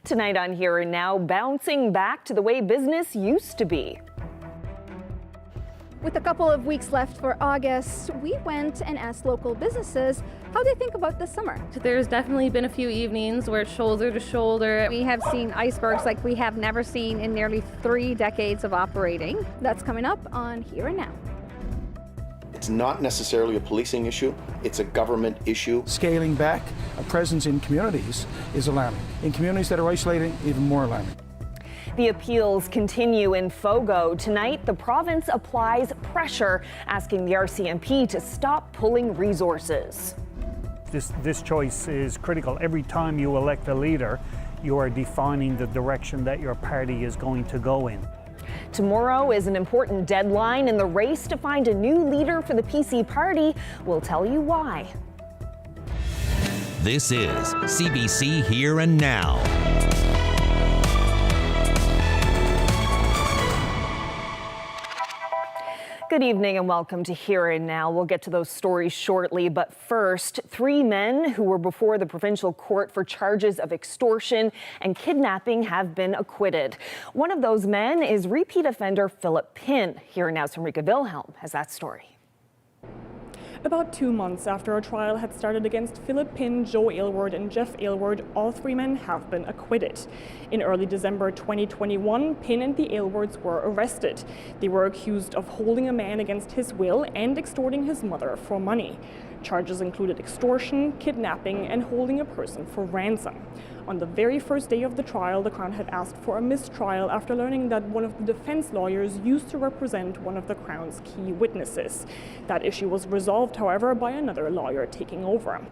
Tonight on Here and Now, bouncing back to the way business used to be. With a couple of weeks left for August, we went and asked local businesses how they think about the summer. There's definitely been a few evenings where it's shoulder to shoulder. We have seen icebergs like we have never seen in nearly 3 decades of operating. That's coming up on Here and Now. It's not necessarily a policing issue, it's a government issue. Scaling back a presence in communities is alarming. In communities that are isolating, even more alarming. The appeals continue in Fogo. Tonight, the province applies pressure, asking the RCMP to stop pulling resources. This choice is critical. Every time you elect a leader, you are defining the direction that your party is going to go in. Tomorrow is an important deadline in the race to find a new leader for the PC party. We'll tell you why. This is CBC Here and Now. Good evening and welcome to Here and Now. We'll get to those stories shortly, but first, 3 men who were before the provincial court for charges of extortion and kidnapping have been acquitted. One of those men is repeat offender Philip Pinn. Here and Now's Henrika Wilhelm has that story. About 2 months after a trial had started against Philip Pinn, Joe Aylward and Jeff Aylward, all 3 men have been acquitted. In early December 2021, Pinn and the Aylwards were arrested. They were accused of holding a man against his will and extorting his mother for money. Charges included extortion, kidnapping, and holding a person for ransom. On the very first day of the trial, the Crown had asked for a mistrial after learning that one of the defense lawyers used to represent one of the Crown's key witnesses. That issue was resolved, however, by another lawyer taking over.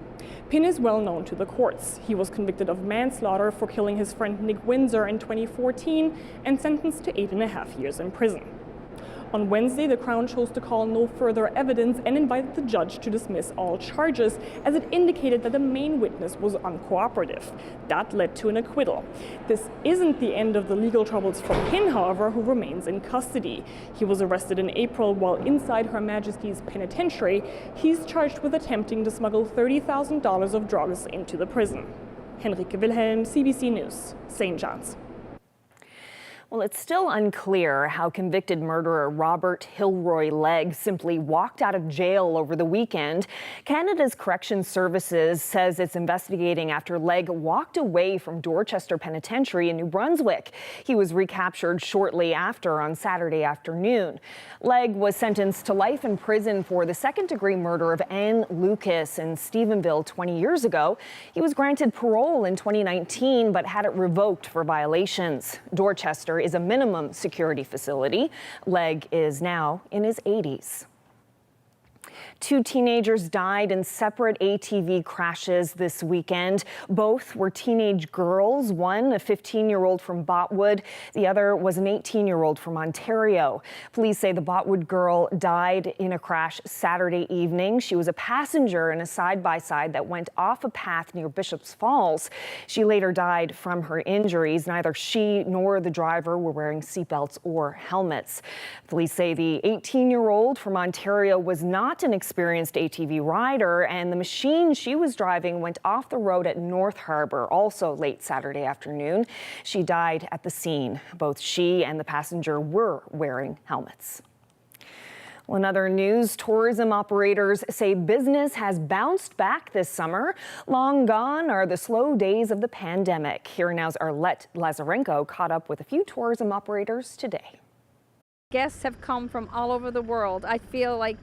Pinn is well known to the courts. He was convicted of manslaughter for killing his friend Nick Windsor in 2014 and sentenced to 8.5 years in prison. On Wednesday, the Crown chose to call no further evidence and invited the judge to dismiss all charges, as it indicated that the main witness was uncooperative. That led to an acquittal. This isn't the end of the legal troubles for Pinn, however, who remains in custody. He was arrested in April while inside Her Majesty's Penitentiary. He's charged with attempting to smuggle $30,000 of drugs into the prison. Henrika Wilhelm, CBC News, St. John's. Well, it's still unclear how convicted murderer Robert Hilroy Legg simply walked out of jail over the weekend. Canada's Corrections Services says it's investigating after Legg walked away from Dorchester Penitentiary in New Brunswick. He was recaptured shortly after on Saturday afternoon. Legg was sentenced to life in prison for the second-degree murder of Anne Lucas in Stephenville 20 years ago. He was granted parole in 2019 but had it revoked for violations. Dorchester is a minimum security facility. Legg is now in his 80s. 2 teenagers died in separate ATV crashes this weekend. Both were teenage girls, one a 15-year-old from Botwood, the other was an 18-year-old from Ontario. Police say the Botwood girl died in a crash Saturday evening. She was a passenger in a side-by-side that went off a path near Bishop's Falls. She later died from her injuries. Neither she nor the driver were wearing seatbelts or helmets. Police say the 18-year-old from Ontario was not an experienced ATV rider, and the machine she was driving went off the road at North Harbour, also late Saturday afternoon. She died at the scene. Both she and the passenger were wearing helmets. Well, in other news, tourism operators say business has bounced back this summer. Long gone are the slow days of the pandemic. Here Now's Arlette Lazarenko caught up with a few tourism operators today. Guests have come from all over the world. I feel like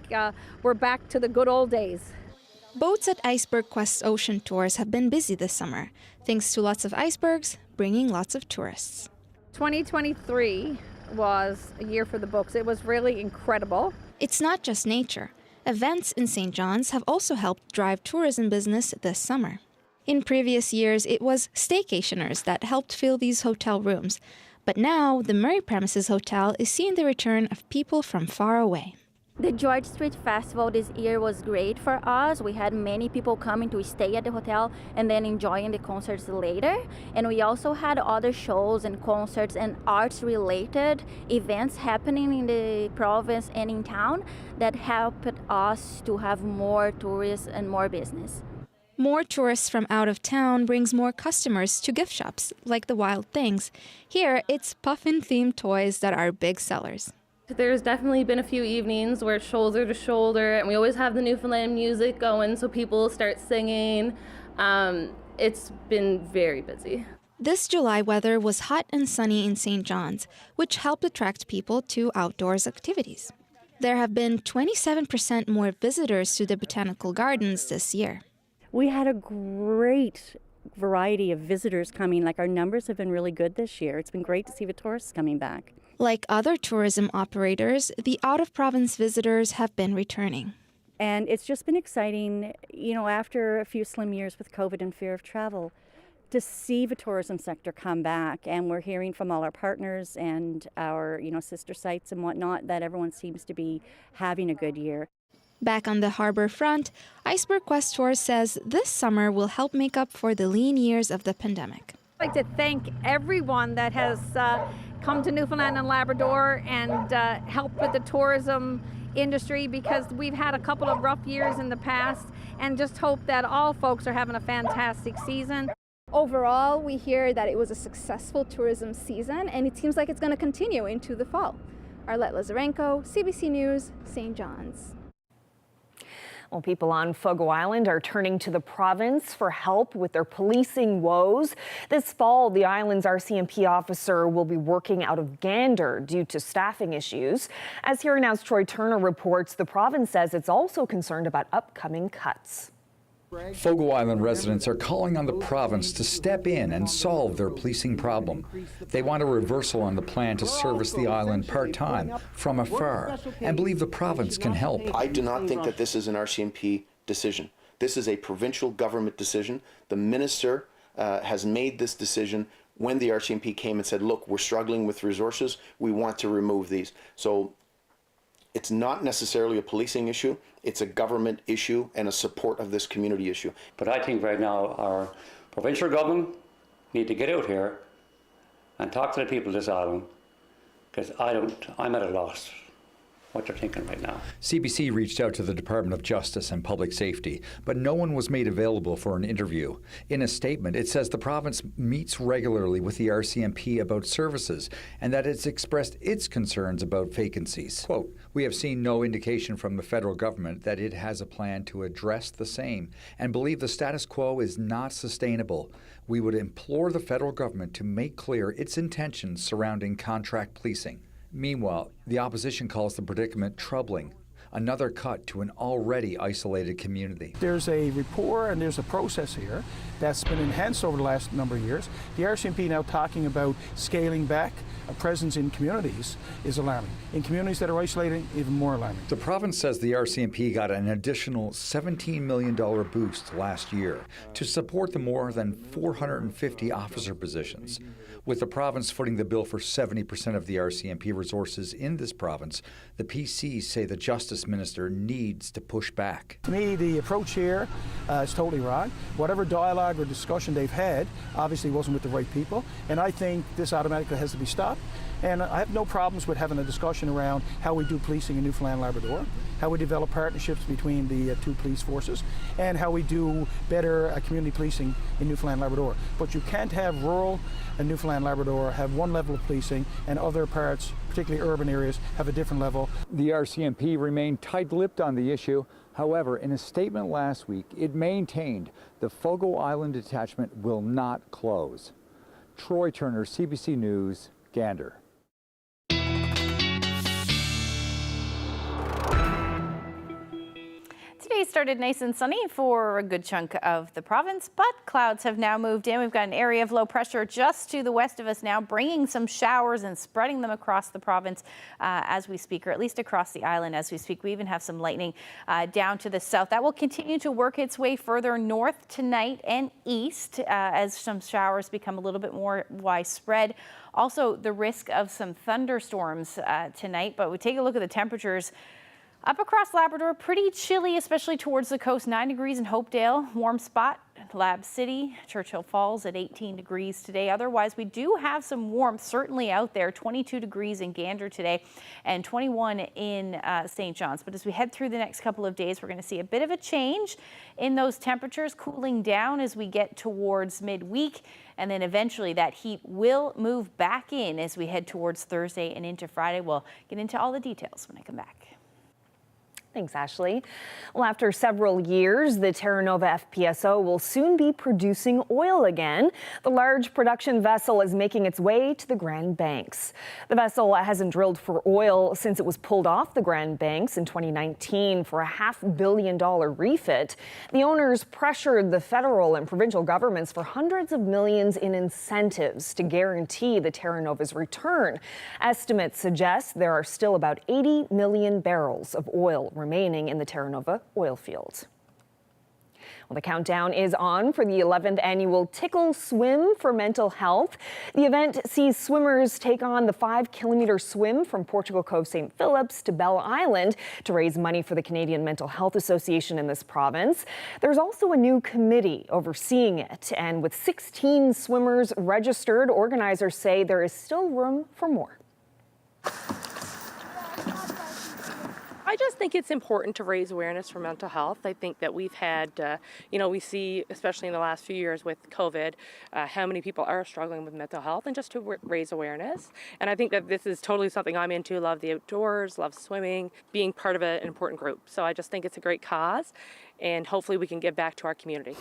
we're back to the good old days. Boats at Iceberg Quest Ocean Tours have been busy this summer, thanks to lots of icebergs bringing lots of tourists. 2023 was a year for the books. It was really incredible. It's not just nature. Events in St. John's have also helped drive tourism business this summer. In previous years, it was staycationers that helped fill these hotel rooms. But now, the Murray Premises Hotel is seeing the return of people from far away. The George Street Festival this year was great for us. We had many people coming to stay at the hotel and then enjoying the concerts later. And we also had other shows and concerts and arts-related events happening in the province and in town that helped us to have more tourists and more business. More tourists from out of town brings more customers to gift shops, like the Wild Things. Here, it's puffin-themed toys that are big sellers. There's definitely been a few evenings where it's shoulder to shoulder, and we always have the Newfoundland music going so people start singing. It's been very busy. This July weather was hot and sunny in St. John's, which helped attract people to outdoors activities. There have been 27% more visitors to the botanical gardens this year. We had a great variety of visitors coming. Like, our numbers have been really good this year. It's been great to see the tourists coming back. Like other tourism operators, the out-of-province visitors have been returning. And it's just been exciting, you know, after a few slim years with COVID and fear of travel, to see the tourism sector come back. And we're hearing from all our partners and our, sister sites and whatnot that everyone seems to be having a good year. Back on the harbor front, Iceberg Quest Tours says this summer will help make up for the lean years of the pandemic. I'd like to thank everyone that has come to Newfoundland and Labrador and helped with the tourism industry, because we've had a couple of rough years in the past, and just hope that all folks are having a fantastic season. Overall, we hear that it was a successful tourism season, and it seems like it's going to continue into the fall. Arlette Lazarenko, CBC News, St. John's. Well, people on Fogo Island are turning to the province for help with their policing woes. This fall, the island's RCMP officer will be working out of Gander due to staffing issues. As Here Now's Troy Turner reports, the province says it's also concerned about upcoming cuts. Fogo Island residents are calling on the province to step in and solve their policing problem. They want a reversal on the plan to service the island part-time from afar and believe the province can help. I do not think that this is an RCMP decision. This is a provincial government decision. The minister has made this decision when the RCMP came and said, look, we're struggling with resources, we want to remove these. So it's not necessarily a policing issue, it's a government issue and a support of this community issue. But I think right now our provincial government need to get out here and talk to the people of this island, because I'm at a loss what they're thinking right now. CBC reached out to the Department of Justice and Public Safety, but no one was made available for an interview. In a statement, it says the province meets regularly with the RCMP about services and that it's expressed its concerns about vacancies. Quote, "We have seen no indication from the federal government that it has a plan to address the same and believe the status quo is not sustainable. We would implore the federal government to make clear its intentions surrounding contract policing." Meanwhile, the opposition calls the predicament troubling, another cut to an already isolated community. There's a rapport and there's a process here that's been enhanced over the last number of years. The RCMP now talking about scaling back a presence in communities is alarming. In communities that are isolated, even more alarming. The province says the RCMP got an additional $17 million boost last year to support the more than 450 officer positions. With the province footing the bill for 70% of the RCMP resources in this province, the PCs say the Justice Minister needs to push back. To me, the approach here is totally wrong. Whatever dialogue or discussion they've had obviously wasn't with the right people, and I think this automatically has to be stopped. And I have no problems with having a discussion around how we do policing in Newfoundland and Labrador, how we develop partnerships between the two police forces, and how we do better community policing in Newfoundland and Labrador. But you can't have rural and Newfoundland and Labrador have one level of policing and other parts, particularly urban areas, have a different level. The RCMP remained tight-lipped on the issue. However, in a statement last week, it maintained the Fogo Island detachment will not close. Troy Turner, CBC News, Gander. Today started nice and sunny for a good chunk of the province, but clouds have now moved in. We've got an area of low pressure just to the west of us now, bringing some showers and spreading them across the province as we speak, or at least across the island as we speak. We even have some lightning down to the south. That will continue to work its way further north tonight and east as some showers become a little bit more widespread. Also, the risk of some thunderstorms tonight, but we take a look at the temperatures. Up across Labrador, pretty chilly, especially towards the coast. 9 degrees in Hopedale, warm spot. Lab City, Churchill Falls at 18 degrees today. Otherwise, we do have some warmth certainly out there. 22 degrees in Gander today and 21 in St. John's. But as we head through the next couple of days, we're going to see a bit of a change in those temperatures, cooling down as we get towards midweek. And then eventually that heat will move back in as we head towards Thursday and into Friday. We'll get into all the details when I come back. Thanks, Ashley. Well, after several years, the Terra Nova FPSO will soon be producing oil again. The large production vessel is making its way to the Grand Banks. The vessel hasn't drilled for oil since it was pulled off the Grand Banks in 2019 for a $500 million refit. The owners pressured the federal and provincial governments for hundreds of millions in incentives to guarantee the Terra Nova's return. Estimates suggest there are still about 80 million barrels of oil remaining in the Terra Nova oil field. Well, the countdown is on for the 11th annual Tickle Swim for Mental Health. The event sees swimmers take on the 5-kilometer swim from Portugal Cove St. Phillips to Bell Island to raise money for the Canadian Mental Health Association in this province. There's also a new committee overseeing it, and with 16 swimmers registered, organizers say there is still room for more. I just think it's important to raise awareness for mental health. I think that we've had, we see, especially in the last few years with COVID, how many people are struggling with mental health, and just to raise awareness. And I think that this is totally something I'm into. Love the outdoors, love swimming, being part of an important group. So I just think it's a great cause, and hopefully we can give back to our community.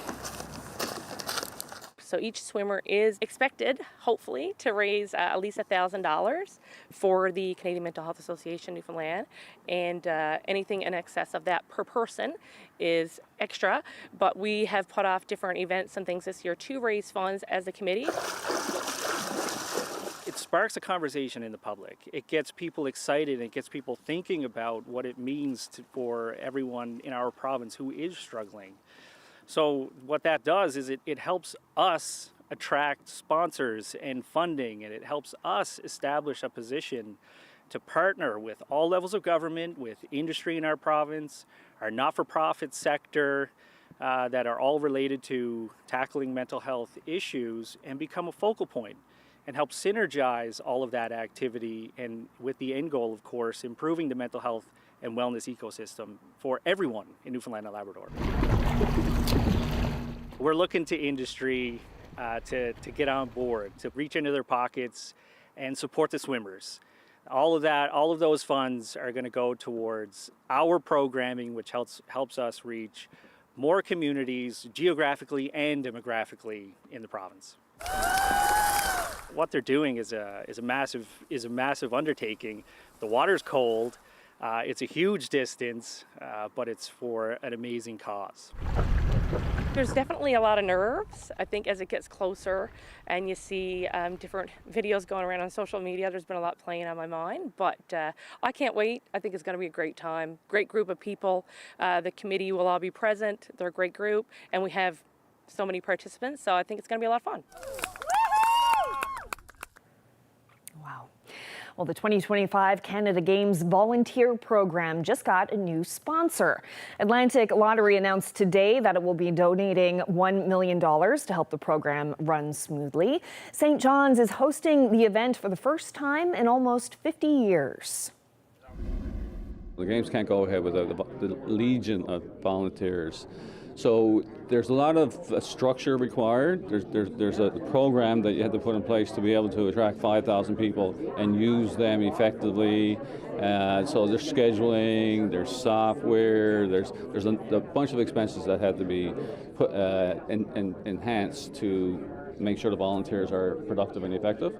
So each swimmer is expected, hopefully, to raise at least $1,000 for the Canadian Mental Health Association Newfoundland, and anything in excess of that per person is extra. But we have put off different events and things this year to raise funds as a committee. It sparks a conversation in the public. It gets people excited. It gets people thinking about what it means for everyone in our province who is struggling. So what that does is it helps us attract sponsors and funding, and it helps us establish a position to partner with all levels of government, with industry in our province, our not-for-profit sector, that are all related to tackling mental health issues, and become a focal point and help synergize all of that activity, and with the end goal, of course, improving the mental health and wellness ecosystem for everyone in Newfoundland and Labrador. We're looking to industry to get on board, to reach into their pockets and support the swimmers. All of that, all of those funds are going to go towards our programming, which helps us reach more communities geographically and demographically in the province. What they're doing is a massive undertaking. The water's cold. It's a huge distance, but it's for an amazing cause. There's definitely a lot of nerves. I think as it gets closer and you see different videos going around on social media, there's been a lot playing on my mind, but I can't wait. I think it's going to be a great time. Great group of people. The committee will all be present. They're a great group, and we have so many participants, so I think it's going to be a lot of fun. Wow. Well, the 2025 Canada Games volunteer program just got a new sponsor. Atlantic Lottery announced today that it will be donating $1 million to help the program run smoothly. St. John's is hosting the event for the first time in almost 50 years. The Games can't go ahead without the legion of volunteers. So there's a lot of structure required. There's a program that you have to put in place to be able to attract 5,000 people and use them effectively. So there's scheduling, there's software, there's a bunch of expenses that have to be put enhanced to make sure the volunteers are productive and effective.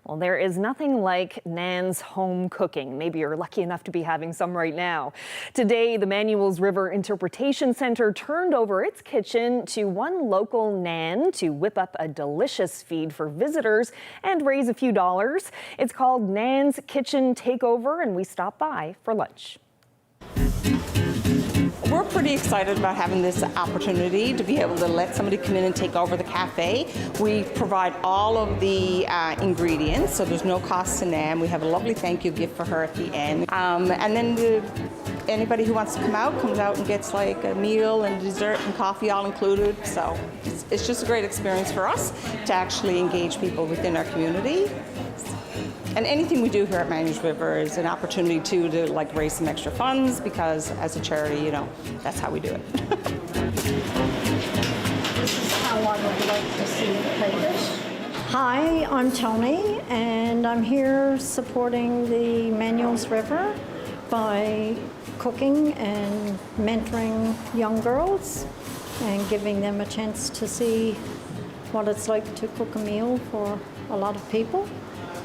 Well, there is nothing like Nan's home cooking. Maybe you're lucky enough to be having some right now. Today, the Manuels River Interpretation Center turned over its kitchen to one local Nan to whip up a delicious feed for visitors and raise a few dollars. It's called Nan's Kitchen Takeover, and we stopped by for lunch. We're pretty excited about having this opportunity to be able to let somebody come in and take over the cafe. We provide all of the ingredients, so there's no cost to Nan. We have a lovely thank you gift for her at the end. And then the anybody who wants to come out comes out and gets like a meal and dessert and coffee all included. So it's just a great experience for us to actually engage people within our community. And anything we do here at Managed River is an opportunity to like raise some extra funds, because as a charity, you know, that's how we do it. This is how I would like to see it painted. Hi, I'm Tony, and I'm here supporting the Managed River by cooking and mentoring young girls and giving them a chance to see what it's like to cook a meal for a lot of people.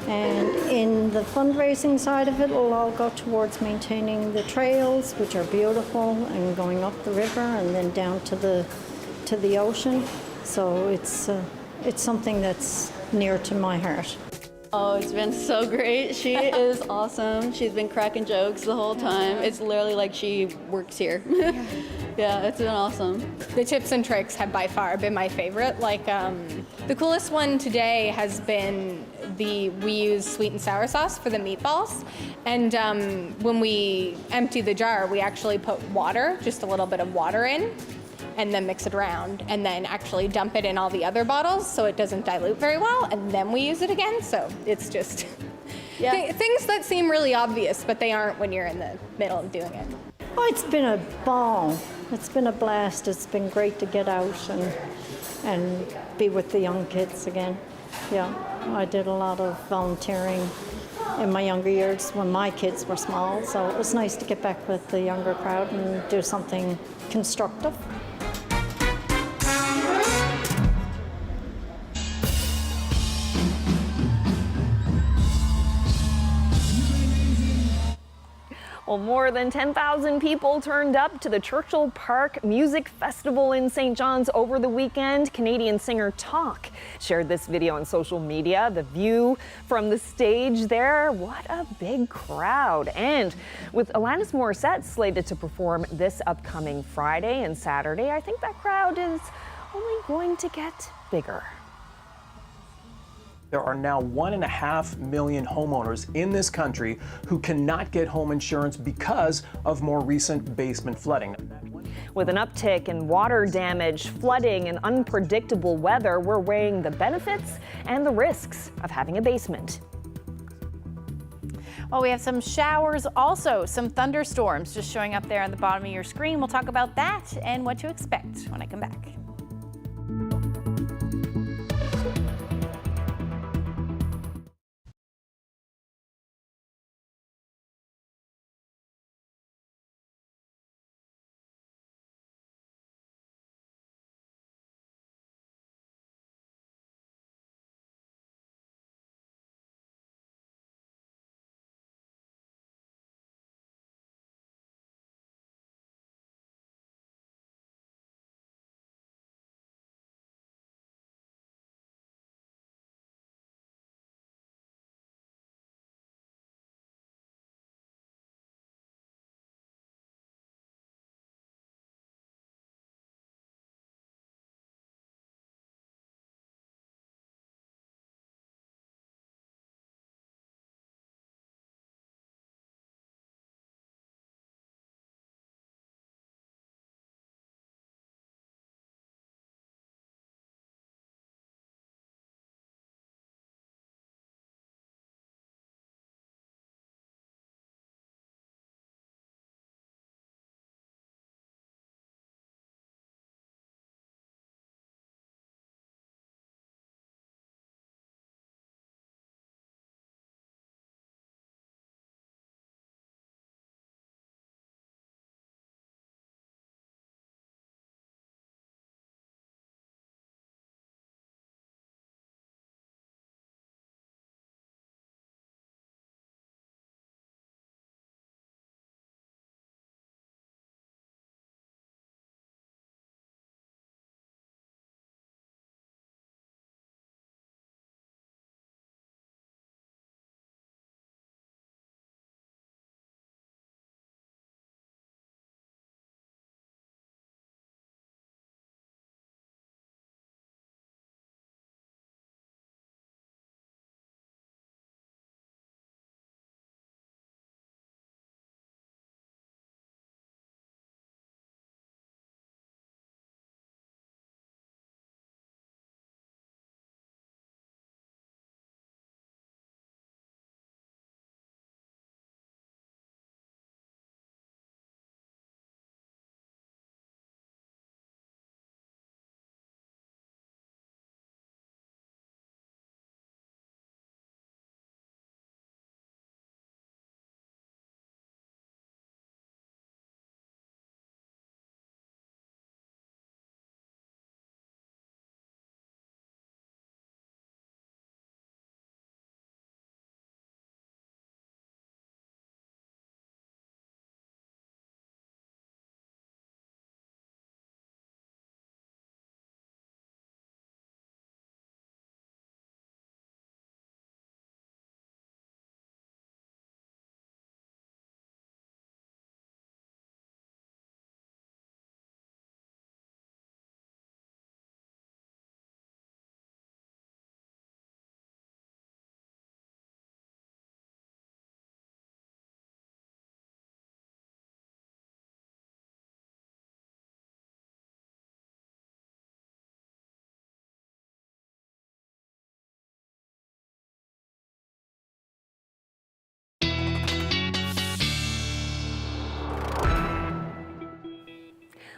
And in the fundraising side of it, it'll all go towards maintaining the trails, which are beautiful, and going up the river and then down to the ocean. So it's something that's near to my heart. Oh, it's been so great. She is awesome. She's been cracking jokes the whole time. It's literally like she works here. Yeah, it's been awesome. The tips and tricks have by far been my favorite. Like the coolest one today has been we use sweet and sour sauce for the meatballs. And when we empty the jar, we actually put water, just a little bit of water in, and then mix it around, and then actually dump it in all the other bottles so it doesn't dilute very well, and then we use it again. So it's just things that seem really obvious, but they aren't when you're in the middle of doing it. Oh, it's been a ball. It's been a blast. It's been great to get out and be with the young kids again. Yeah, I did a lot of volunteering in my younger years when my kids were small, so it was nice to get back with the younger crowd and do something constructive. Well, more than 10,000 people turned up to the Churchill Park Music Festival in St. John's over the weekend. Canadian singer Talk shared this video on social media. The view from the stage there, what a big crowd. And with Alanis Morissette slated to perform this upcoming Friday and Saturday, I think that crowd is only going to get bigger. There are now 1.5 million homeowners in this country who cannot get home insurance because of more recent basement flooding. With an uptick in water damage, flooding, and unpredictable weather, we're weighing the benefits and the risks of having a basement. Well, we have some showers, also some thunderstorms just showing up there on the bottom of your screen. We'll talk about that and what to expect when I come back.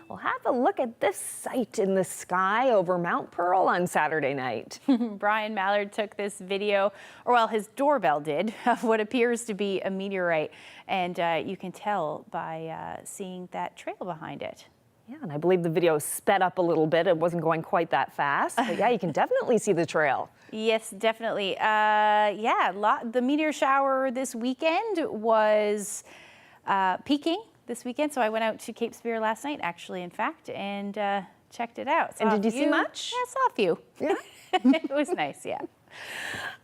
Well, have a look at this sight in the sky over Mount Pearl on Saturday night. Brian Mallard took this video, or well, his doorbell did, of what appears to be a meteorite. And you can tell by seeing that trail behind it. Yeah, and I believe the video sped up a little bit. It wasn't going quite that fast, but yeah, you can definitely see the trail. Yes, definitely. The meteor shower this weekend was peaking this weekend. So I went out to Cape Spear last night, actually, in fact, and checked it out. And did you see much? Yeah, I saw a few. Yeah. It was nice, yeah.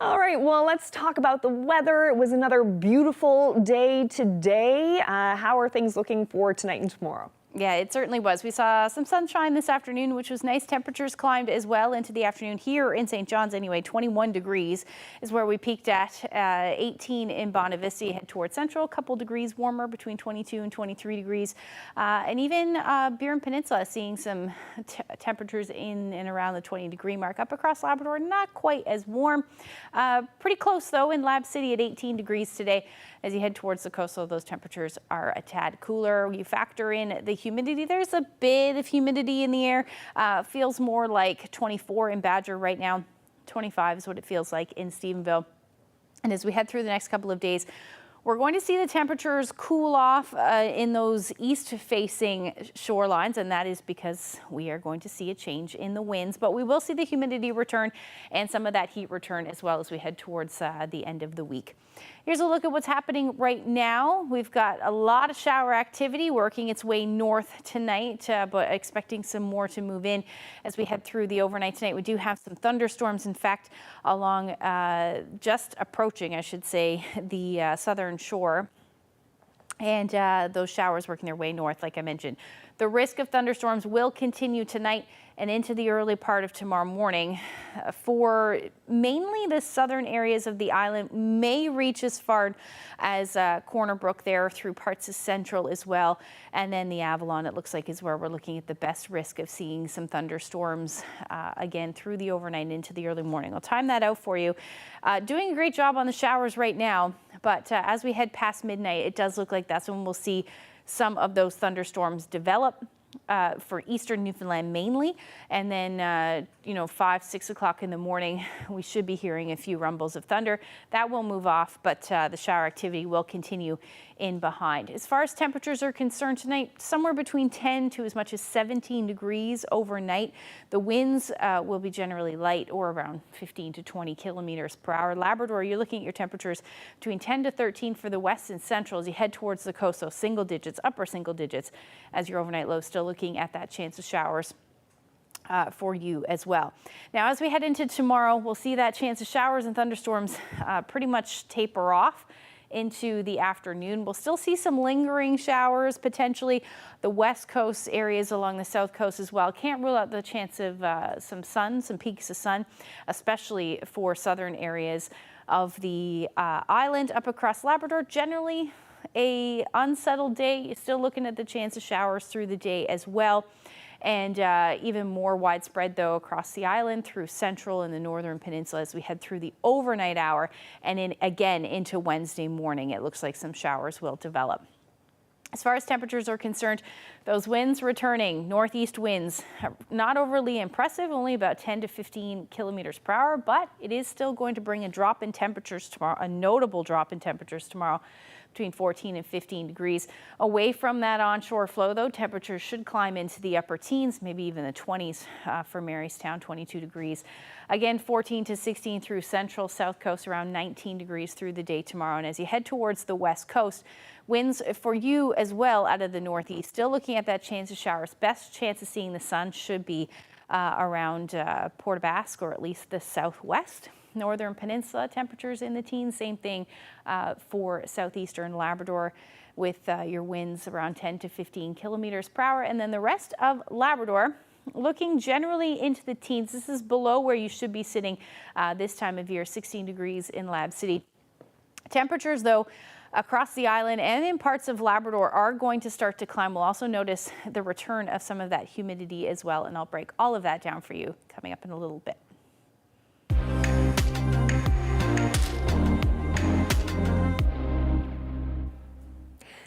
All right, well, let's talk about the weather. It was another beautiful day today. How are things looking for tonight and tomorrow? Yeah, it certainly was. We saw some sunshine this afternoon, which was nice. Temperatures climbed as well into the afternoon here in St. John's anyway. 21 degrees is where we peaked at. 18 in Bonavista. Head towards Central, a couple degrees warmer, between 22 and 23 degrees. And even Burin Peninsula seeing some temperatures in and around the 20-degree mark. Up across Labrador, not quite as warm. Pretty close, though, in Lab City at 18 degrees today. As you head towards the coastal, those temperatures are a tad cooler. You factor in the humidity. There's a bit of humidity in the air. Feels more like 24 in Badger right now. 25 is what it feels like in Stephenville. And as we head through the next couple of days, we're going to see the temperatures cool off in those east-facing shorelines, and that is because we are going to see a change in the winds. But we will see the humidity return and some of that heat return as well as we head towards the end of the week. Here's a look at what's happening right now. We've got a lot of shower activity working its way north tonight, but expecting some more to move in as we head through the overnight tonight. We do have some thunderstorms, in fact, along just approaching, I should say, the southern shore. And those showers working their way north, like I mentioned. The risk of thunderstorms will continue tonight and into the early part of tomorrow morning. For mainly the southern areas of the island, may reach as far as Corner Brook there through parts of Central as well. And then the Avalon, it looks like, is where we're looking at the best risk of seeing some thunderstorms again through the overnight and into the early morning. I'll time that out for you. Doing a great job on the showers right now, but as we head past midnight, it does look like that's when we'll see some of those thunderstorms develop. For eastern Newfoundland mainly, and then 5, 6 o'clock in the morning we should be hearing a few rumbles of thunder. That will move off, but the shower activity will continue in behind. As far as temperatures are concerned tonight, somewhere between 10 to as much as 17 degrees overnight. The winds will be generally light, or around 15 to 20 kilometers per hour. Labrador, you're looking at your temperatures between 10 to 13 for the west and central as you head towards the coast, so single digits, upper single digits as your overnight low. Still looking at that chance of showers for you as well. Now, as we head into tomorrow, we'll see that chance of showers and thunderstorms pretty much taper off into the afternoon. We'll still see some lingering showers, potentially the west coast areas along the south coast as well. Can't rule out the chance of some sun, some peaks of sun, especially for southern areas of the island. Up across Labrador, generally a unsettled day. You're still looking at the chance of showers through the day as well. And even more widespread, though, across the island through central and the northern peninsula as we head through the overnight hour and again into Wednesday morning. It looks like some showers will develop. As far as temperatures are concerned, those winds returning, northeast winds, not overly impressive, only about 10 to 15 kilometers per hour, but it is still going to bring a drop in temperatures tomorrow, a notable drop in temperatures tomorrow, between 14 and 15 degrees. Away from that onshore flow, though, temperatures should climb into the upper teens, maybe even the 20s for Marystown, 22 degrees. Again, 14 to 16 through central, south coast, around 19 degrees through the day tomorrow. And as you head towards the west coast, winds for you as well out of the northeast. Still looking at that chance of showers. Best chance of seeing the sun should be around Port aux Basques, or at least the southwest. Northern Peninsula, temperatures in the teens. Same thing for southeastern Labrador with your winds around 10 to 15 kilometers per hour. And then the rest of Labrador looking generally into the teens. This is below where you should be sitting this time of year, 16 degrees in Lab City. Temperatures, though, across the island and in parts of Labrador are going to start to climb. We'll also notice the return of some of that humidity as well, and I'll break all of that down for you coming up in a little bit.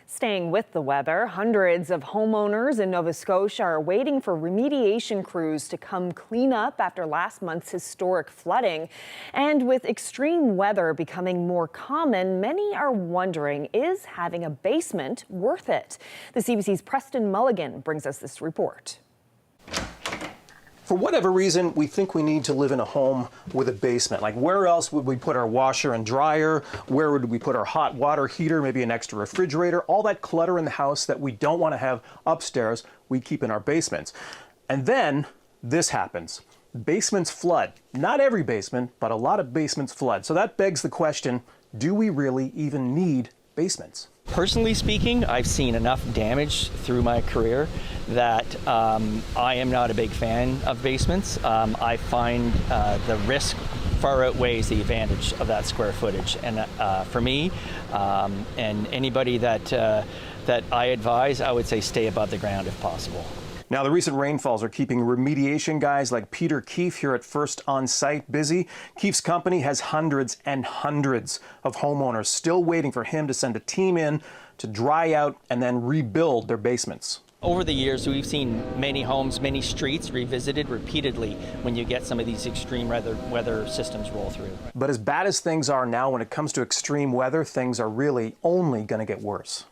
Staying with the weather, hundreds of homeowners in Nova Scotia are waiting for remediation crews to come clean up after last month's historic flooding. And with extreme weather becoming more common, many are wondering, is having a basement worth it? The CBC's Preston Mulligan brings us this report. For whatever reason, we think we need to live in a home with a basement. Like, where else would we put our washer and dryer? Where would we put our hot water heater, maybe an extra refrigerator? All that clutter in the house that we don't want to have upstairs, we keep in our basements. And then this happens. Basements flood. Not every basement, but a lot of basements flood. So that begs the question, do we really even need basements? Personally speaking, I've seen enough damage through my career that I am not a big fan of basements. I find the risk far outweighs the advantage of that square footage. And for me, and anybody that I advise, I would say stay above the ground if possible. Now, the recent rainfalls are keeping remediation guys like Peter Keefe here at First On Site busy. Keefe's company has hundreds and hundreds of homeowners still waiting for him to send a team in to dry out and then rebuild their basements. Over the years, we've seen many homes, many streets revisited repeatedly when you get some of these extreme weather systems roll through. But as bad as things are now, when it comes to extreme weather, things are really only going to get worse.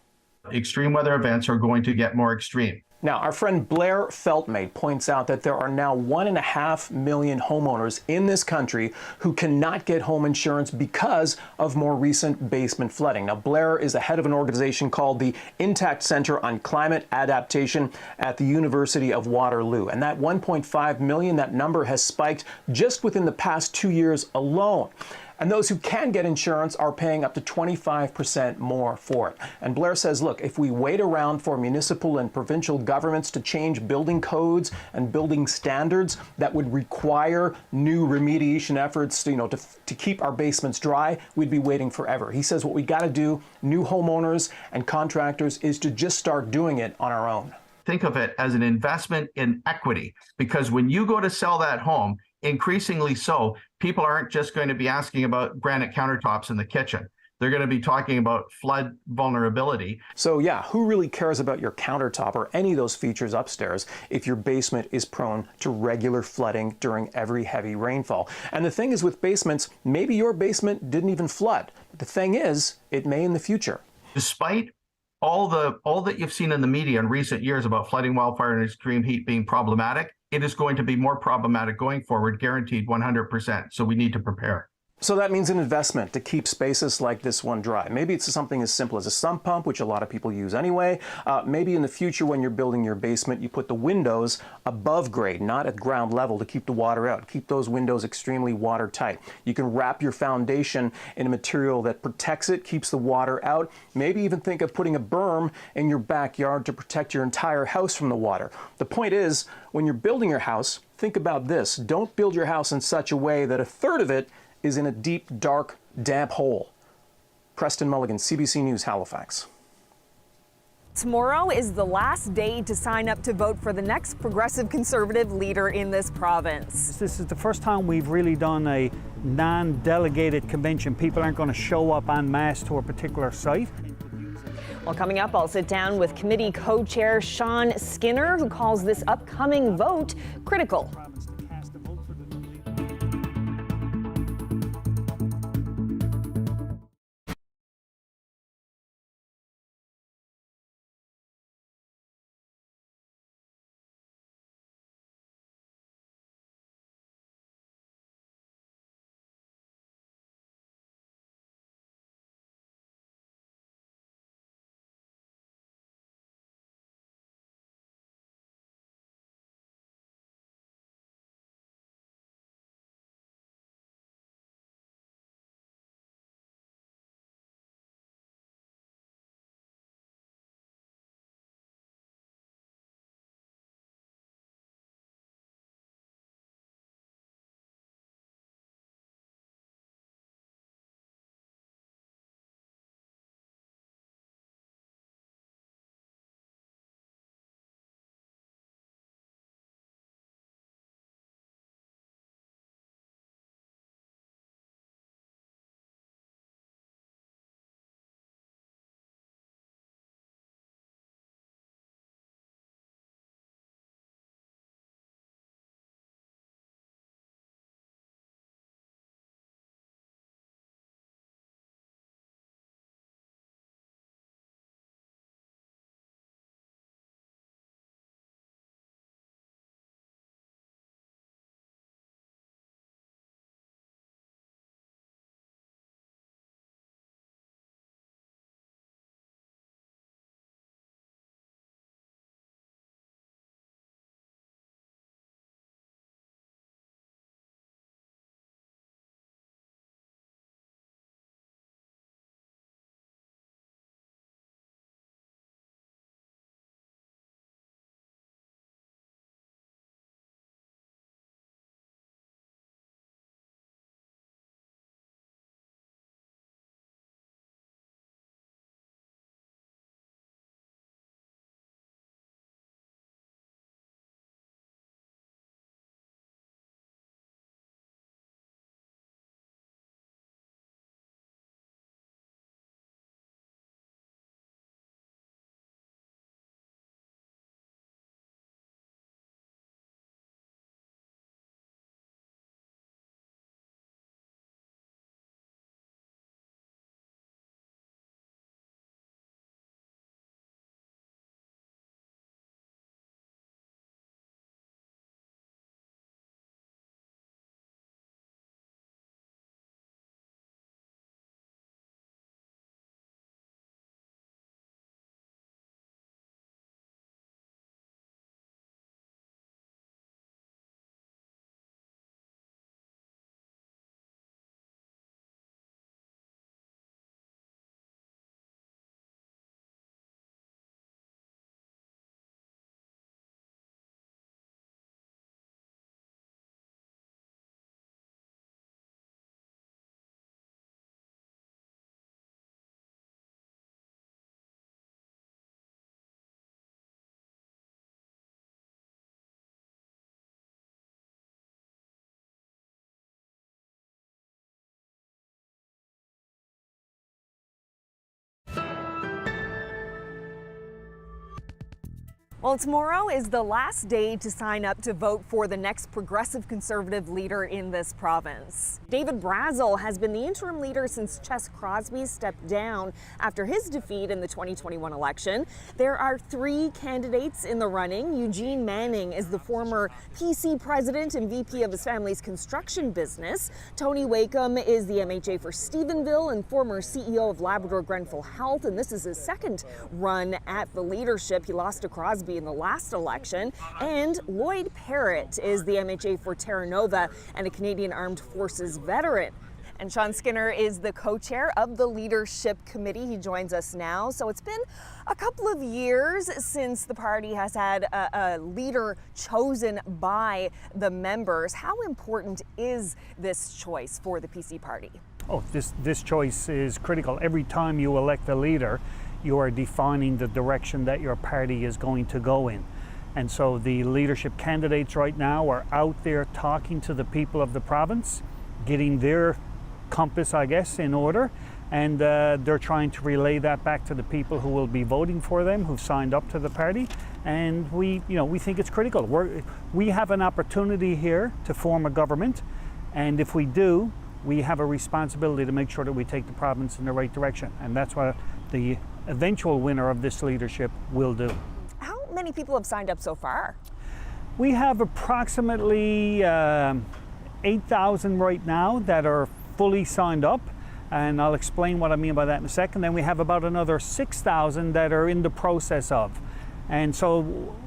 Extreme weather events are going to get more extreme. Now, our friend Blair Feltmate points out that there are now 1.5 million homeowners in this country who cannot get home insurance because of more recent basement flooding. Now, Blair is the head of an organization called the Intact Center on Climate Adaptation at the University of Waterloo. And that 1.5 million, that number has spiked just within the past 2 years alone. And those who can get insurance are paying up to 25% more for it. And Blair says, look, if we wait around for municipal and provincial governments to change building codes and building standards that would require new remediation efforts, to keep our basements dry, we'd be waiting forever. He says what we got to do, new homeowners and contractors, is to just start doing it on our own. Think of it as an investment in equity, because when you go to sell that home, increasingly so, people aren't just going to be asking about granite countertops in the kitchen. They're going to be talking about flood vulnerability. So yeah, who really cares about your countertop or any of those features upstairs if your basement is prone to regular flooding during every heavy rainfall? And the thing is with basements, maybe your basement didn't even flood. The thing is, it may in the future. Despite all that you've seen in the media in recent years about flooding, wildfire, and extreme heat being problematic, it is going to be more problematic going forward, guaranteed 100%. So we need to prepare. So that means an investment to keep spaces like this one dry. Maybe it's something as simple as a sump pump, which a lot of people use anyway. Maybe in the future when you're building your basement, you put the windows above grade, not at ground level, to keep the water out. Keep those windows extremely watertight. You can wrap your foundation in a material that protects it, keeps the water out. Maybe even think of putting a berm in your backyard to protect your entire house from the water. The point is, when you're building your house, think about this. Don't build your house in such a way that a third of it is in a deep, dark, damp hole. Preston Mulligan, CBC News, Halifax. Tomorrow is the last day to sign up to vote for the next progressive conservative leader in this province. This is the first time we've really done a non-delegated convention. People aren't going to show up en masse to a particular site. Well, coming up, I'll sit down with committee co-chair Sean Skinner, who calls this upcoming vote critical. Well, tomorrow is the last day to sign up to vote for the next progressive conservative leader in this province. David Brazel has been the interim leader since Ches Crosby stepped down after his defeat in the 2021 election. There are 3 candidates in the running. Eugene Manning is the former PC president and VP of his family's construction business. Tony Wakeham is the MHA for Stephenville and former CEO of Labrador Grenfell Health, and this is his second run at the leadership. He lost to Crosby in the last election. And Lloyd Parrott is the MHA for Terra Nova and a Canadian Armed Forces veteran. And Sean Skinner is the co-chair of the leadership committee. He joins us now. So it's been a couple of years since the party has had a leader chosen by the members. How important is this choice for the PC party? Oh, this choice is critical. Every time you elect a leader, you are defining the direction that your party is going to go in. And so the leadership candidates right now are out there talking to the people of the province, getting their compass, I guess, in order, and they're trying to relay that back to the people who will be voting for them, who've signed up to the party. And we think it's critical. We have an opportunity here to form a government, and if we do, we have a responsibility to make sure that we take the province in the right direction, and that's what the eventual winner of this leadership will do. How many people have signed up so far? We have approximately 8,000 right now that are fully signed up, and I'll explain what I mean by that in a second. Then we have about another 6,000 that are in the process of. And so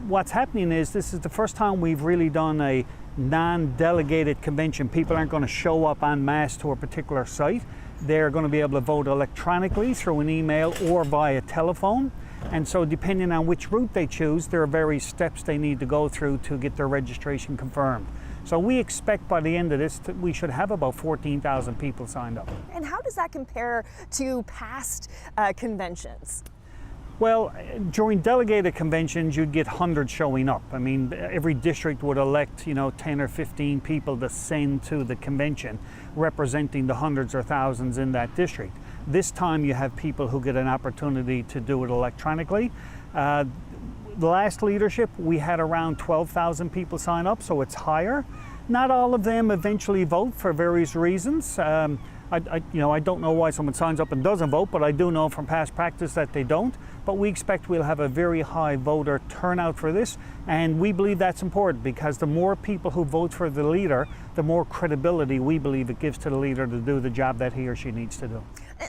what's happening is this is the first time we've really done a non-delegated convention. People aren't going to show up en masse to a particular site. They're going to be able to vote electronically through an email or via telephone. And so depending on which route they choose, there are various steps they need to go through to get their registration confirmed. So we expect by the end of this, we should have about 14,000 people signed up. And how does that compare to past conventions? Well, during delegated conventions, you'd get hundreds showing up. I mean, every district would elect, 10 or 15 people to send to the convention, representing the hundreds or thousands in that district. This time you have people who get an opportunity to do it electronically. The last leadership, we had around 12,000 people sign up, so it's higher. Not all of them eventually vote for various reasons. I don't know why someone signs up and doesn't vote, but I do know from past practice that they don't. But we expect we'll have a very high voter turnout for this, and we believe that's important because the more people who vote for the leader, the more credibility we believe it gives to the leader to do the job that he or she needs to do.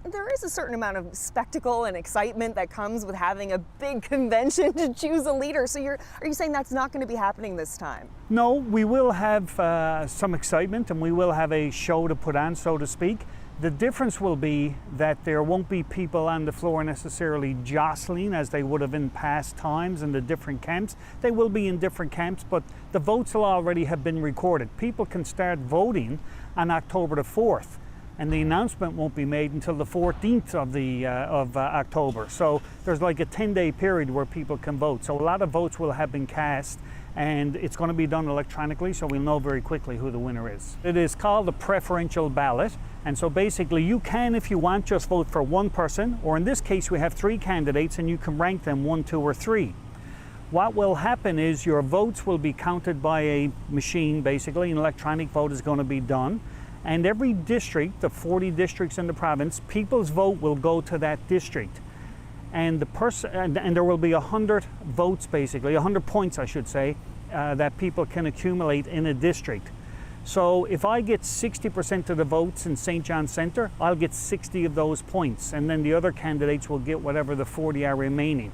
There is a certain amount of spectacle and excitement that comes with having a big convention to choose a leader. So are you saying that's not going to be happening this time? No, we will have some excitement and we will have a show to put on, so to speak. The difference will be that there won't be people on the floor necessarily jostling as they would have in past times in the different camps. They will be in different camps, but the votes will already have been recorded. People can start voting on October the 4th. And the announcement won't be made until the 14th of October. So there's like a 10-day period where people can vote. So a lot of votes will have been cast, and it's going to be done electronically, so we'll know very quickly who the winner is. It is called a preferential ballot, and so basically you can, if you want, just vote for one person, or in this case we have 3 candidates and you can rank them 1, 2, or 3. What will happen is your votes will be counted by a machine, basically. An electronic vote is going to be done. And every district, the 40 districts in the province, people's vote will go to that district. And and there will be 100 votes, basically, 100 points, I should say, that people can accumulate in a district. So if I get 60% of the votes in St. John Centre, I'll get 60 of those points. And then the other candidates will get whatever the 40 are remaining.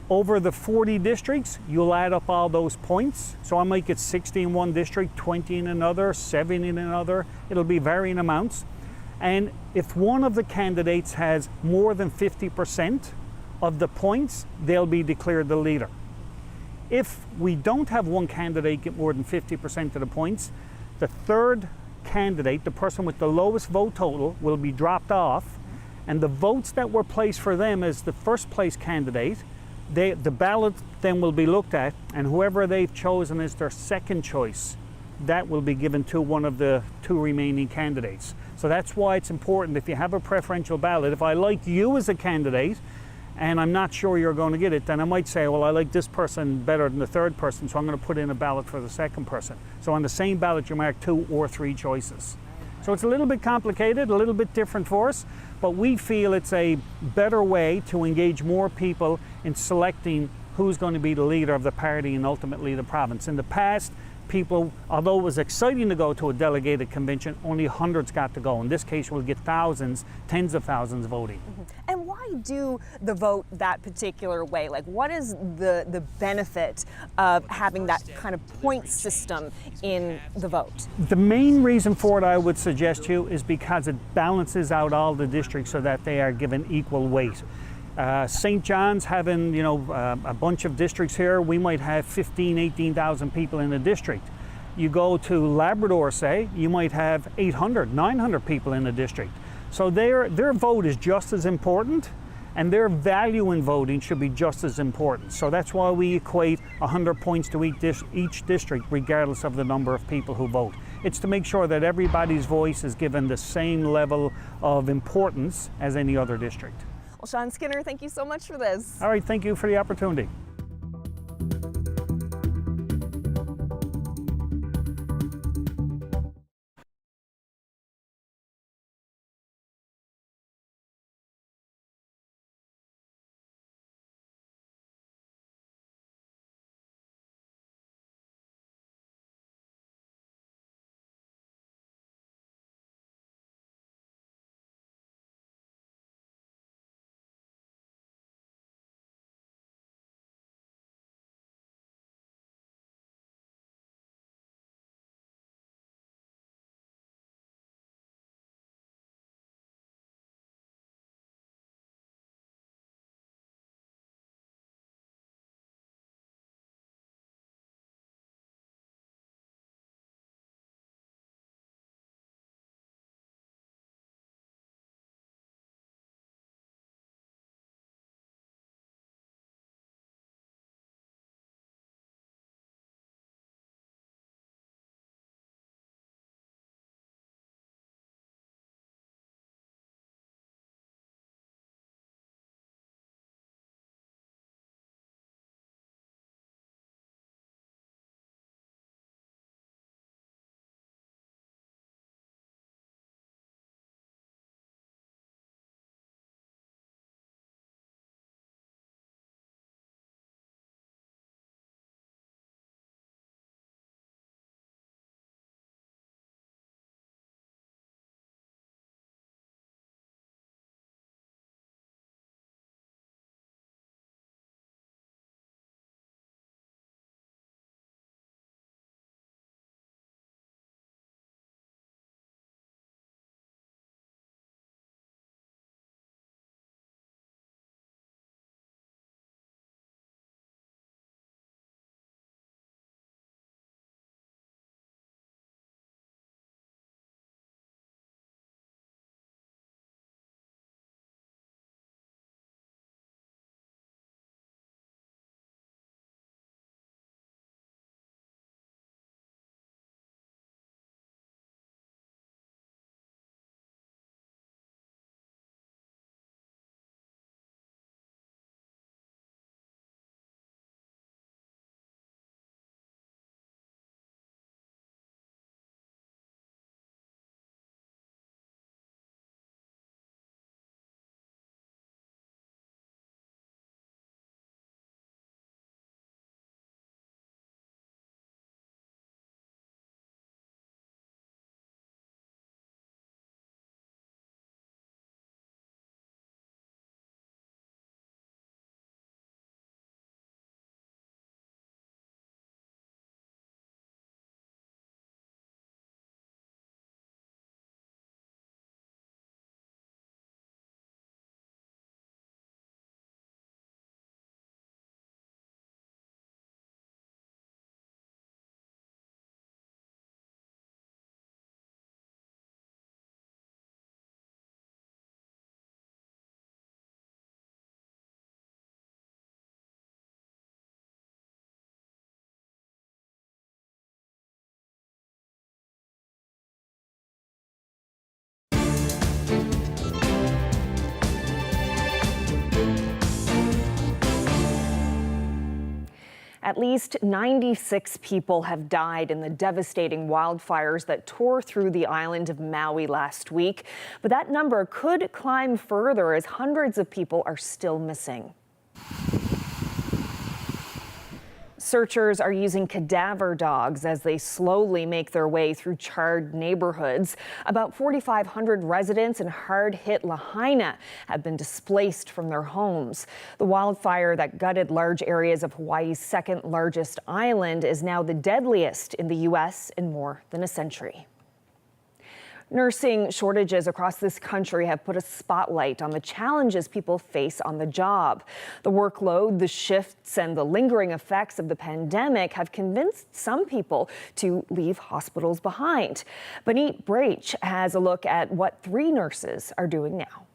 Over the 40 districts, you'll add up all those points. So I might get 60 in one district, 20 in another, 70 in another. It'll be varying amounts. And if one of the candidates has more than 50% of the points, they'll be declared the leader. If we don't have one candidate get more than 50% of the points, the third candidate, the person with the lowest vote total, will be dropped off. And the votes that were placed for them as the first place candidate, the ballot then will be looked at, and whoever they've chosen as their second choice, that will be given to one of the 2 remaining candidates. So that's why it's important, if you have a preferential ballot, if I like you as a candidate and I'm not sure you're going to get it, then I might say, well, I like this person better than the third person, so I'm going to put in a ballot for the second person. So on the same ballot, you mark 2 or 3 choices. So it's a little bit complicated, a little bit different for us, but we feel it's a better way to engage more people in selecting who's going to be the leader of the party and ultimately the province. In the past, people, although it was exciting to go to a delegated convention, only hundreds got to go. In this case, we'll get thousands, tens of thousands voting. And why do the vote that particular way? Like, what is the benefit of having that kind of point system in the vote? The main reason for it, I would suggest to you, is because it balances out all the districts so that they are given equal weight. St. John's having, a bunch of districts here, we might have 15, 18,000 people in a district. You go to Labrador, say, you might have 800, 900 people in a district. So their vote is just as important, and their value in voting should be just as important. So that's why we equate 100 points to each district, regardless of the number of people who vote. It's to make sure that everybody's voice is given the same level of importance as any other district. Well, Sean Skinner, thank you so much for this. All right, thank you for the opportunity. At least 96 people have died in the devastating wildfires that tore through the island of Maui last week. But that number could climb further as hundreds of people are still missing. Searchers are using cadaver dogs as they slowly make their way through charred neighborhoods. About 4,500 residents in hard-hit Lahaina have been displaced from their homes. The wildfire that gutted large areas of Hawaii's second largest island is now the deadliest in the U.S. in more than a century. Nursing shortages across this country have put a spotlight on the challenges people face on the job. The workload, the shifts, and the lingering effects of the pandemic have convinced some people to leave hospitals behind. Benit Brach has a look at what 3 nurses are doing now.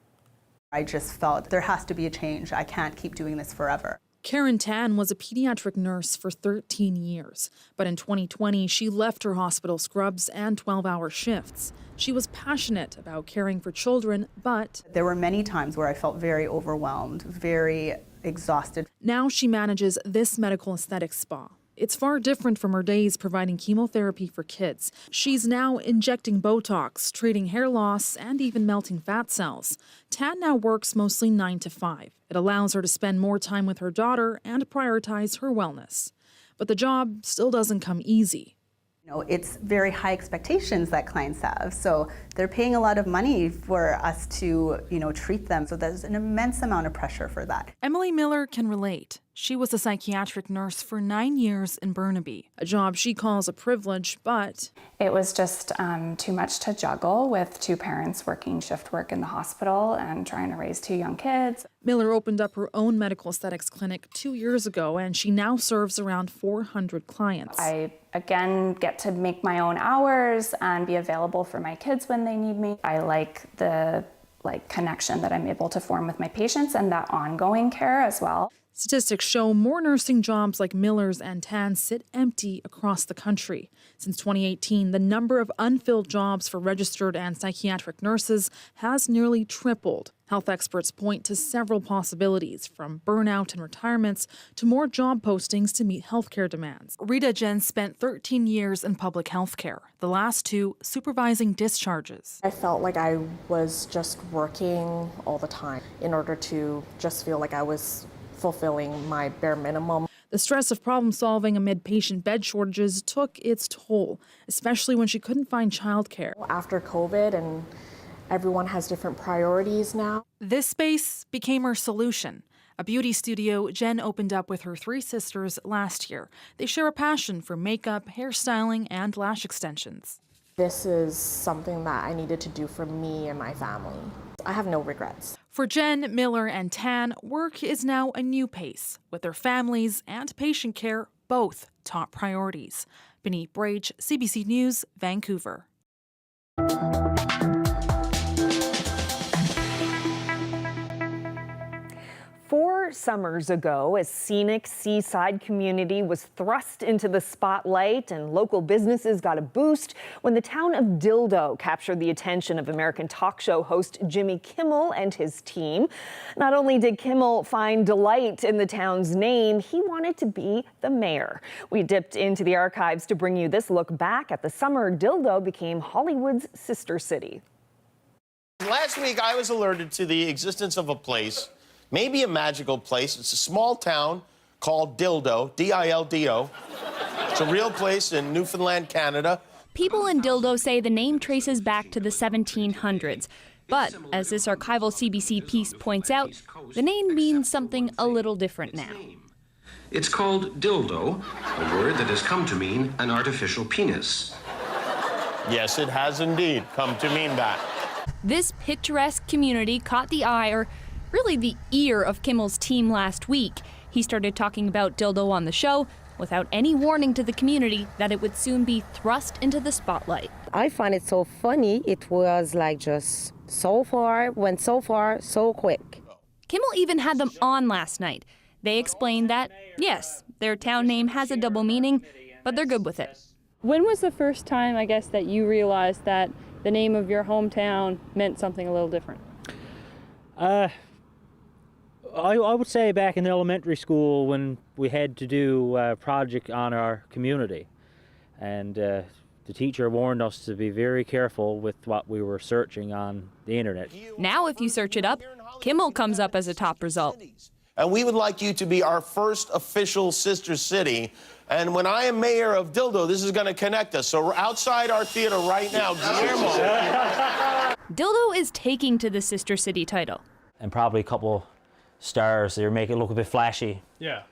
I just felt there has to be a change. I can't keep doing this forever. Karen Tan was a pediatric nurse for 13 years, but in 2020 she left her hospital scrubs and 12-hour shifts. She was passionate about caring for children, but there were many times where I felt very overwhelmed, very exhausted. Now she manages this medical aesthetics spa. It's far different from her days providing chemotherapy for kids. She's now injecting Botox, treating hair loss, and even melting fat cells. Tan now works mostly 9 to 5. It allows her to spend more time with her daughter and prioritize her wellness. But the job still doesn't come easy. You know, it's very high expectations that clients have. So they're paying a lot of money for us to, treat them. So there's an immense amount of pressure for that. Emily Miller can relate. She was a psychiatric nurse for 9 years in Burnaby, a job she calls a privilege, but it was just too much to juggle with 2 parents working shift work in the hospital and trying to raise 2 young kids. Miller opened up her own medical aesthetics clinic 2 years ago, and she now serves around 400 clients. I, again, get to make my own hours and be available for my kids when they need me. I like the connection that I'm able to form with my patients and that ongoing care as well. Statistics show more nursing jobs like Miller's and Tan's sit empty across the country. Since 2018, the number of unfilled jobs for registered and psychiatric nurses has nearly tripled. Health experts point to several possibilities, from burnout and retirements to more job postings to meet healthcare demands. Rita Jen spent 13 years in public healthcare, the last 2 supervising discharges. I felt like I was just working all the time in order to just feel like I was fulfilling my bare minimum. The stress of problem solving amid patient bed shortages took its toll, especially when she couldn't find childcare. After COVID, and everyone has different priorities now. This space became her solution. A beauty studio Jen opened up with her 3 sisters last year. They share a passion for makeup, hairstyling, and lash extensions. This is something that I needed to do for me and my family. I have no regrets. For Jen, Miller, and Tan, work is now a new pace, with their families and patient care both top priorities. Benit Brach, CBC News, Vancouver. 4 summers ago, a scenic seaside community was thrust into the spotlight and local businesses got a boost when the town of Dildo captured the attention of American talk show host Jimmy Kimmel and his team. Not only did Kimmel find delight in the town's name, he wanted to be the mayor. We dipped into the archives to bring you this look back at the summer Dildo became Hollywood's sister city. Last week, I was alerted to the existence of a place, maybe a magical place. It's a small town called Dildo, D-I-L-D-O. It's a real place in Newfoundland, Canada. People in Dildo say the name traces back to the 1700s. But, as this archival CBC piece points out, the name means something a little different now. It's called dildo, a word that has come to mean an artificial penis. Yes, it has indeed come to mean that. This picturesque community caught the eye, or really the ear, of Kimmel's team last week. He started talking about Dildo on the show without any warning to the community that it would soon be thrust into the spotlight. I find it so funny. It was like just went so far, so quick. Kimmel even had them on last night. They explained that, yes, their town name has a double meaning, but they're good with it. When was the first time, I guess, that you realized that the name of your hometown meant something a little different? I would say back in elementary school when we had to do a project on our community, and the teacher warned us to be very careful with what we were searching on the internet. Now if you search it up, Kimmel comes up as a top result. And we would like you to be our first official sister city. And when I am mayor of Dildo, this is going to connect us. So we're outside our theater right now, Guillermo. Dildo is taking to the sister city title. And probably a couple stars that make it look a bit flashy. Yeah.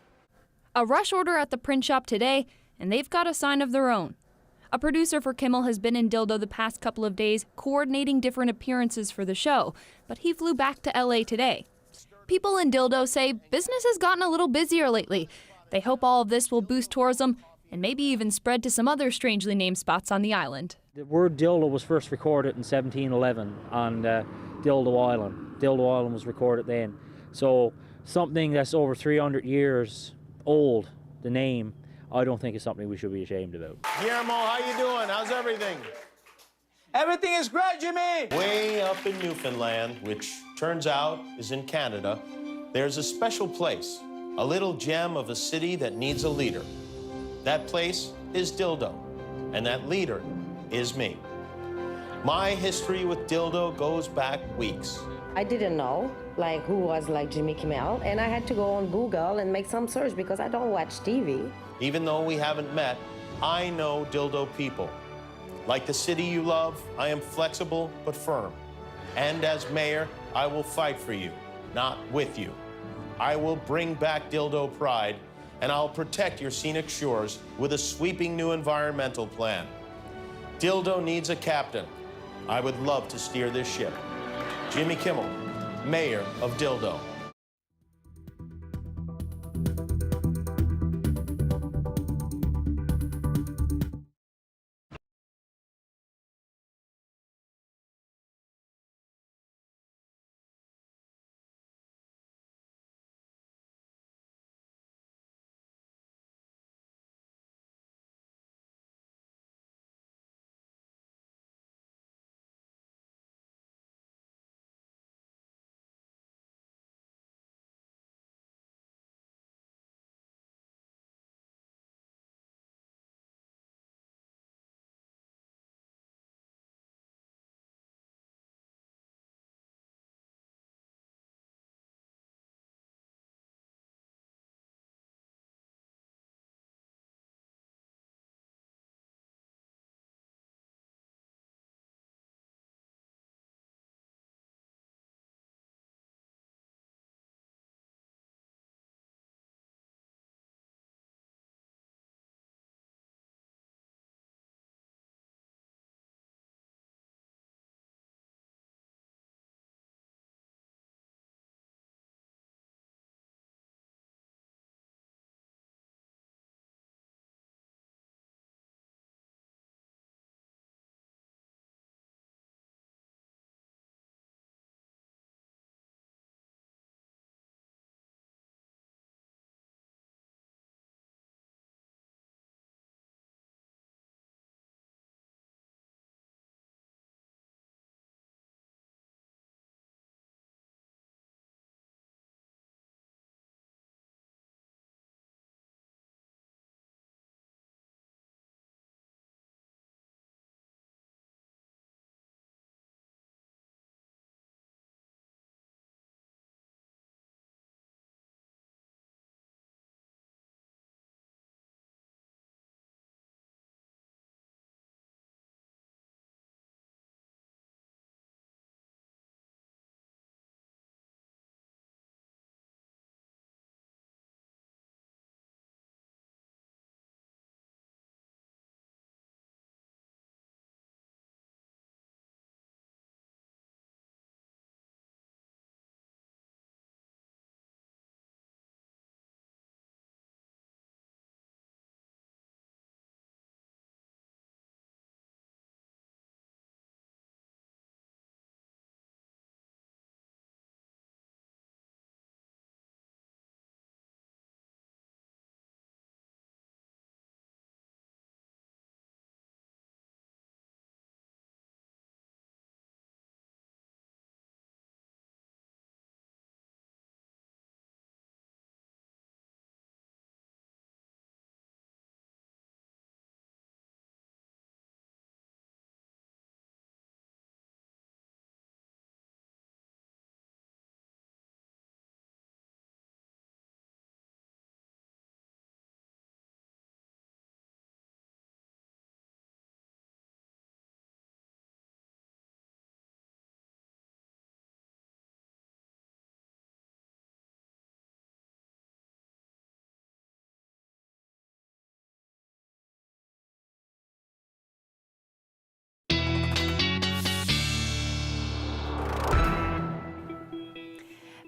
A rush order at the print shop today, and they've got a sign of their own. A producer for Kimmel has been in Dildo the past couple of days coordinating different appearances for the show, but he flew back to LA today. People in Dildo say business has gotten a little busier lately. They hope all of this will boost tourism and maybe even spread to some other strangely named spots on the island. The word dildo was first recorded in 1711 on Dildo Island. Dildo Island was recorded then. So something that's over 300 years old, the name, I don't think is something we should be ashamed about. Guillermo, how you doing? How's everything? Everything is great, Jimmy! Way up in Newfoundland, which turns out is in Canada, there's a special place, a little gem of a city that needs a leader. That place is Dildo, and that leader is me. My history with Dildo goes back weeks. I didn't know who was Jimmy Kimmel, and I had to go on Google and make some search because I don't watch TV. Even though we haven't met, I know Dildo people. Like the city you love, I am flexible but firm. And as mayor, I will fight for you, not with you. I will bring back Dildo pride, and I'll protect your scenic shores with a sweeping new environmental plan. Dildo needs a captain. I would love to steer this ship. Jimmy Kimmel, mayor of Dildo.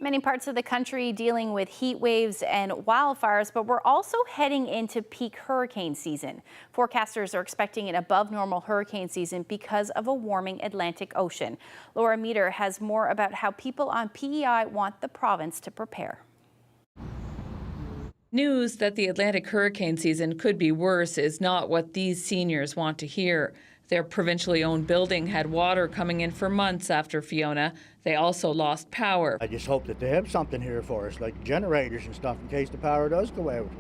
Many parts of the country dealing with heat waves and wildfires, but we're also heading into peak hurricane season. Forecasters are expecting an above normal hurricane season because of a warming Atlantic Ocean. Laura Meteor has more about how people on PEI want the province to prepare. News that the Atlantic hurricane season could be worse is not what these seniors want to hear. Their provincially owned building had water coming in for months after Fiona. They also lost power. I just hope that they have something here for us, like generators and stuff, in case the power does go out.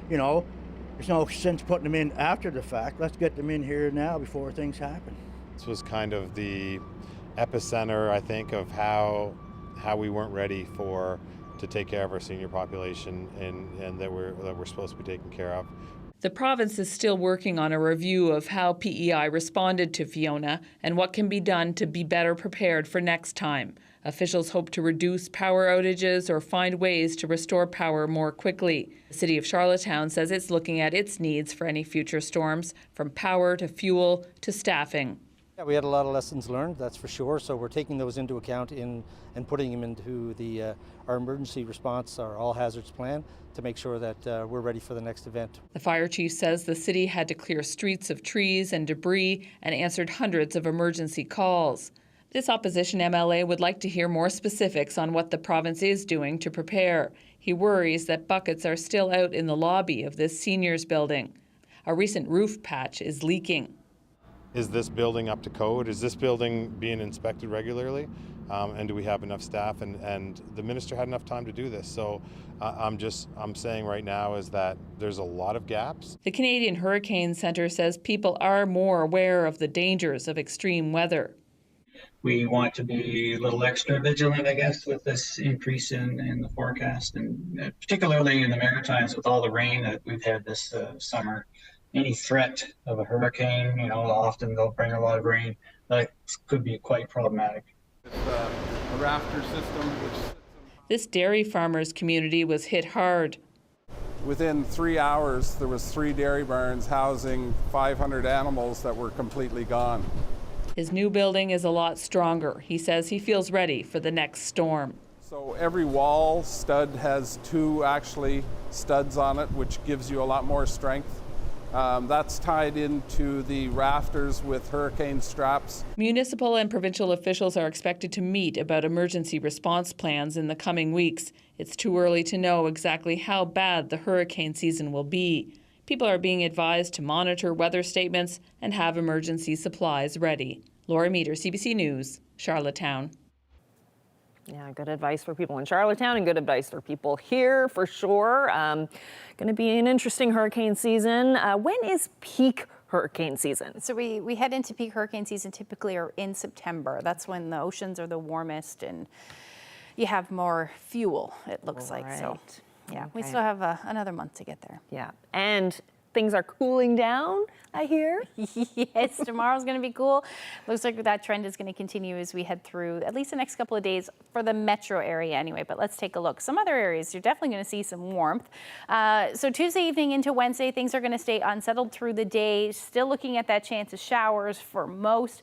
You know, there's no sense putting them in after the fact. Let's get them in here now before things happen. This was kind of the epicenter, I think, of how we weren't ready to take care of our senior population and that we're supposed to be taken care of. The province is still working on a review of how PEI responded to Fiona and what can be done to be better prepared for next time. Officials hope to reduce power outages or find ways to restore power more quickly. The City of Charlottetown says it's looking at its needs for any future storms, from power to fuel to staffing. Yeah, we had a lot of lessons learned, that's for sure. So we're taking those into account and putting them into our emergency response, our all hazards plan, to make sure that we're ready for the next event. The fire chief says the city had to clear streets of trees and debris and answered hundreds of emergency calls. This opposition MLA would like to hear more specifics on what the province is doing to prepare. He worries that buckets are still out in the lobby of this seniors building. A recent roof patch is leaking. Is this building up to code? Is this building being inspected regularly? And do we have enough staff? And the minister had enough time to do this. So I'm saying right now is that there's a lot of gaps. The Canadian Hurricane Centre says people are more aware of the dangers of extreme weather. We want to be a little extra vigilant, I guess, with this increase in the forecast, and particularly in the Maritimes with all the rain that we've had this summer. Any threat of a hurricane, often they'll bring a lot of rain. That could be quite problematic. It's a rafter system. This dairy farmers community was hit hard. Within 3 hours, there was 3 dairy barns housing 500 animals that were completely gone. His new building is a lot stronger. He says he feels ready for the next storm. So every wall stud has 2 actually studs on it, which gives you a lot more strength. That's tied into the rafters with hurricane straps. Municipal and provincial officials are expected to meet about emergency response plans in the coming weeks. It's too early to know exactly how bad the hurricane season will be. People are being advised to monitor weather statements and have emergency supplies ready. Laura Meteor, CBC News, Charlottetown. Yeah, good advice for people in Charlottetown and good advice for people here for sure. Going to be an interesting hurricane season. When is peak hurricane season? So we head into peak hurricane season typically or in September. That's when the oceans are the warmest and you have more fuel, it looks like. So yeah, we still have another month to get there. Yeah, and things are cooling down, I hear. Yes, tomorrow's going to be cool. Looks like that trend is going to continue as we head through at least the next couple of days for the metro area anyway. But let's take a look. Some other areas, you're definitely going to see some warmth. So Tuesday evening into Wednesday, things are going to stay unsettled through the day. Still looking at that chance of showers for most.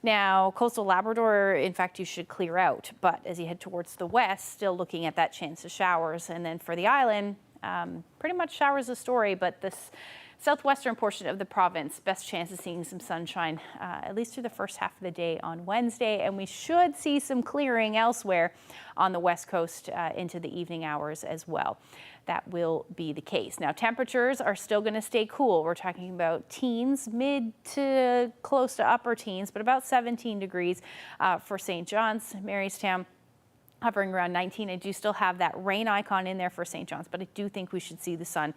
Now, coastal Labrador, in fact, you should clear out. But as you head towards the west, still looking at that chance of showers. And then for the island, pretty much showers a story, but this southwestern portion of the province, best chance of seeing some sunshine, at least through the first half of the day on Wednesday. And we should see some clearing elsewhere on the west coast into the evening hours as well. That will be the case. Now, temperatures are still going to stay cool. We're talking about teens, mid to close to upper teens, but about 17 degrees for St. John's, Marystown. Hovering around 19. I do still have that rain icon in there for St. John's, but I do think we should see the sun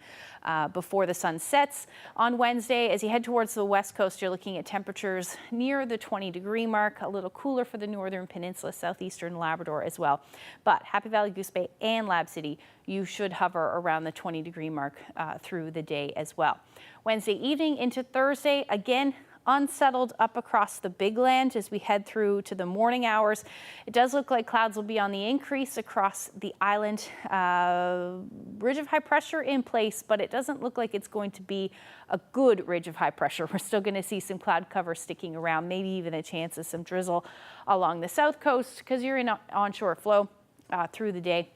before the sun sets on Wednesday. As you head towards the west coast, you're looking at temperatures near the 20-degree mark, a little cooler for the northern peninsula, southeastern Labrador as well. But Happy Valley, Goose Bay, and Lab City, you should hover around the 20-degree mark through the day as well. Wednesday evening into Thursday, again, unsettled up across the Big Land as we head through to the morning hours. It does look like clouds will be on the increase across the island. Ridge of high pressure in place, but it doesn't look like it's going to be a good ridge of high pressure. We're still going to see some cloud cover sticking around, maybe even a chance of some drizzle along the south coast because you're in onshore flow. through the day.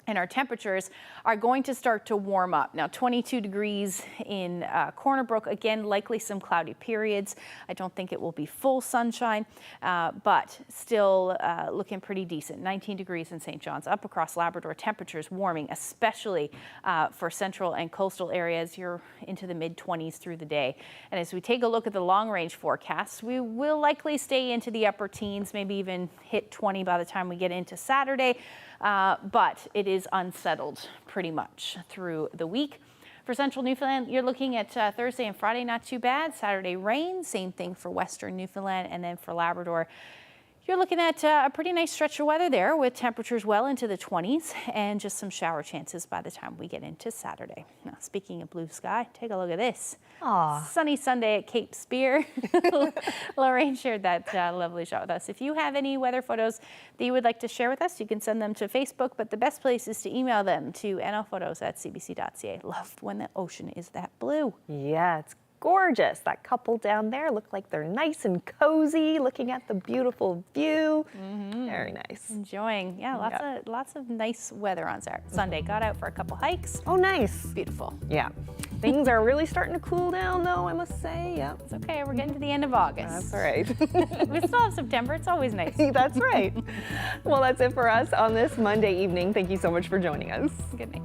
And our temperatures are going to start to warm up. Now, 22 degrees in Corner Brook. Again, likely some cloudy periods. I don't think it will be full sunshine, but still looking pretty decent. 19 degrees in St. John's. Up across Labrador, temperatures warming, especially for central and coastal areas. You're into the mid-20s through the day. And as we take a look at the long-range forecasts, we will likely stay into the upper teens, maybe even hit 20 by the time we get into Saturday. But it is unsettled pretty much through the week. For central Newfoundland, you're looking at Thursday and Friday, not too bad. Saturday, rain. Same thing for western Newfoundland. And then for Labrador, you're looking at a pretty nice stretch of weather there with temperatures well into the 20s and just some shower chances by the time we get into Saturday. Now, speaking of blue sky, take a look at this. Aw. Sunny Sunday at Cape Spear. Lorraine shared that lovely shot with us. If you have any weather photos that you would like to share with us, you can send them to Facebook, but the best place is to email them to nlphotos@cbc.ca. Love when the ocean is that blue. Yeah, it's gorgeous. That couple down there look like they're nice and cozy, looking at the beautiful view. Very nice. Enjoying, lots of nice weather on Sunday. Got out for a couple hikes. Oh, nice. Beautiful. Yeah. Things are really starting to cool down, though, I must say. Yeah. It's okay. We're getting to the end of August. That's all right. We still have September. It's always nice. That's right. Well, that's it for us on this Monday evening. Thank you so much for joining us. Good night.